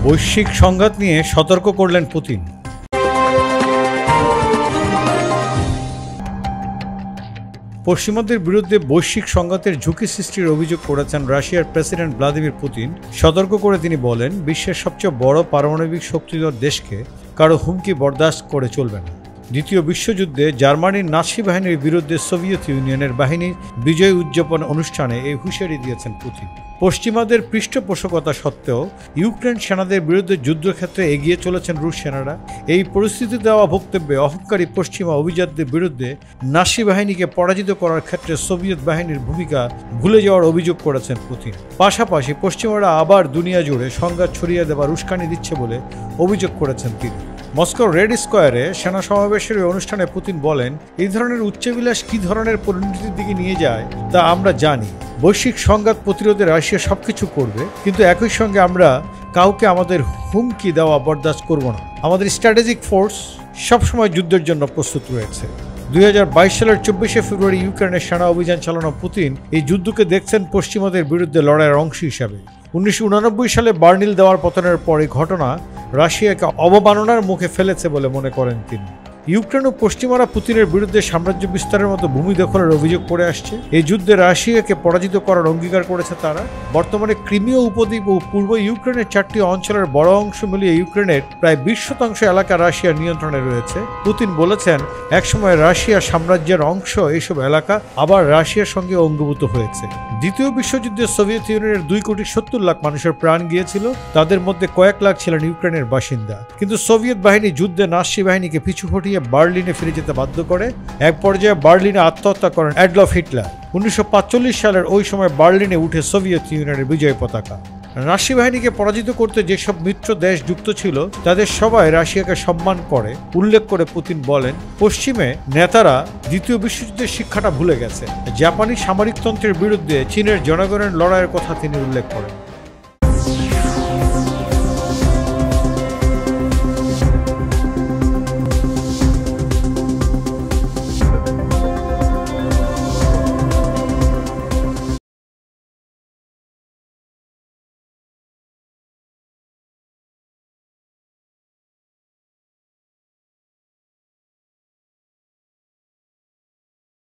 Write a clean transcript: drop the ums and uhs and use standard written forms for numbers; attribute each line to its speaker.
Speaker 1: বৈশ্বিক সংঘাত নিয়ে সতর্ক করলেন পুতিন। পশ্চিমাদের বিরুদ্ধে বৈশ্বিক সংঘাতের ঝুঁকি সৃষ্টির অভিযোগ করেছেন রাশিয়ার প্রেসিডেন্ট ভ্লাদিমির পুতিন। সতর্ক করে তিনি বলেন, বিশ্বের সবচেয়ে বড় পারমাণবিক শক্তিধর দেশকে কারো হুমকি বরদাস্ত করে চলবে না। দ্বিতীয় বিশ্বযুদ্ধে জার্মানির নাৎসি বাহিনীর বিরুদ্ধে সোভিয়েত ইউনিয়নের বাহিনীর বিজয় উদযাপন অনুষ্ঠানে এই হুঁশিয়ারি দিয়েছেন পুতিন। পশ্চিমাদের পৃষ্ঠপোষকতা সত্ত্বেও ইউক্রেন সেনাদের বিরুদ্ধে যুদ্ধক্ষেত্রে এগিয়ে চলেছেন রুশ সেনারা। এই পরিস্থিতি দেওয়া বক্তব্যে অহংকারী পশ্চিমা অভিজাতদের বিরুদ্ধে নাৎসি বাহিনীকে পরাজিত করার ক্ষেত্রে সোভিয়েত বাহিনীর ভূমিকা ভুলে যাওয়ার অভিযোগ করেছেন পুতিন। পাশাপাশি পশ্চিমারা আবার দুনিয়া জুড়ে সংঘাত ছড়িয়ে দেওয়ার উস্কানি দিচ্ছে বলে অভিযোগ করেছেন তিনি। মস্কোর রেড স্কোয়ারে সেনা সমাবেশের ওই অনুষ্ঠানে পুতিন বলেন, এই ধরনের উচ্চাভিলাষ কী ধরনের পরিণতির দিকে নিয়ে যায় তা আমরা জানি। বৈশ্বিক সংঘাত প্রতিরোধে রাশিয়া সবকিছু করবে, কিন্তু একই সঙ্গে আমরা কাউকে আমাদের হুমকি দেওয়া বরদাস্ত করব না। আমাদের স্ট্র্যাটেজিক ফোর্স সবসময় যুদ্ধের জন্য প্রস্তুত রয়েছে। 2022 সালের 24শে ফেব্রুয়ারি ইউক্রেনের সেনা অভিযান চালানো পুতিন এই যুদ্ধকে দেখছেন পশ্চিমাদের বিরুদ্ধে লড়াইয়ের অংশ হিসাবে। 1989 সালে বার্লিন দেওয়ার পতনের পর এই ঘটনা রাশিয়াকে অবমাননার মুখে ফেলেছে বলে মনে করেন তিনি। ইউক্রেন ও পশ্চিমারা পুতিনের বিরুদ্ধে সাম্রাজ্য বিস্তারের মতো ভূমি দখলের অভিযোগ করে আসছে। এই যুদ্ধে রাশিয়াকে পরাজিত করার অঙ্গীকার করেছে তারা। বর্তমানে ক্রিমিয়া উপদ্বীপ ও পূর্ব ইউক্রেনের 4টি অঞ্চলের বড় অংশ মিলিয়ে ইউক্রেনের প্রায় 20% এলাকা রাশিয়ার নিয়ন্ত্রণে রয়েছে। পুতিন বলেছেন, একসময় রাশিয়া সাম্রাজ্যের অংশ এইসব এলাকা আবার রাশিয়ার সঙ্গে অঙ্গীভূত হয়েছে। দ্বিতীয় বিশ্বযুদ্ধে সোভিয়েত ইউনিয়নের 2,70,00,000 মানুষের প্রাণ গিয়েছিল, তাদের মধ্যে কয়েক লাখ ছিলেন ইউক্রেনের বাসিন্দা। কিন্তু সোভিয়েত বাহিনী যুদ্ধে নাৎসি বাহিনীকে পিছু হটিয়ে বার্লিনে ফিরে যেতে বাধ্য করে। এক পর্যায়ে বার্লিনে আত্মহত্যা করেন অ্যাডলফ হিটলার। 1945 সালের ওই সময় বার্লিনে উঠে সোভিয়েত ইউনিয়নের বিজয় পতাকা। নাৎসি বাহিনীকে পরাজিত করতে যেসব মিত্র দেশ যুক্ত ছিল তাদের সবাই রাশিয়াকে সম্মান করে উল্লেখ করে পুতিন বলেন, পশ্চিমে নেতারা দ্বিতীয় বিশ্বযুদ্ধের শিক্ষাটা ভুলে গেছে। জাপানি সামরিকতন্ত্রের বিরুদ্ধে চীনের জনগণের লড়াইয়ের কথা তিনি উল্লেখ করেন।